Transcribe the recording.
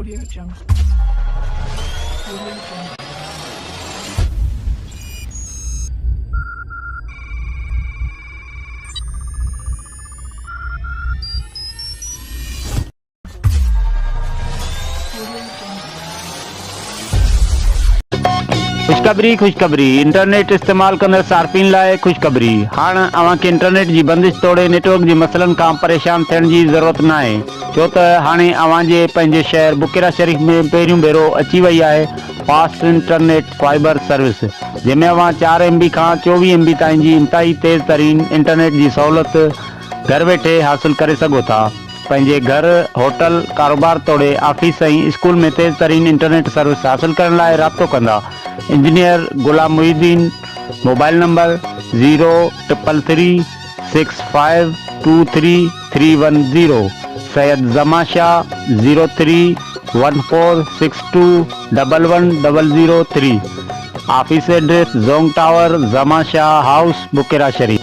Audio Jungle. Audio Jungle. खुशखबरी internet इस्तेमाल कंदड़ सार्फिन लाइ खुशखबरी। हाणे अव्हांखे इंटरनेट जी बंदिश तोड़े नेटवर्क जी मसइलनि खां परेशान थियण जी ज़रूरत न आहे, छो त हाणे अव्हांजे पंहिंजे शहर बुकेरा शरीफ में पहिरियों भेरो अची वई आहे फास्ट इंटरनेट फाइबर सर्विस, जंहिंमें अव्हां 4 MB खां 24 MB ताईं जी इंतहाई तेज़ तरीन इंटरनेट जी सहूलियत घर वेठे हासिल करे सघो था। पंहिंजे घर, होटल, कारोबार तोड़े ऑफिस ऐं स्कूल में तेज़ तरीन इंटरनेट सर्विस हासिल करण लाइ राब्तो कंदा। इंजीनियर गुलाम मुहिद्दीन, मोबाइल नंबर 0333 6523 सैयद जमा Shah 0314621103। Office address Jong tower, जमा शाह हाउस, बुकेरा शरीफ।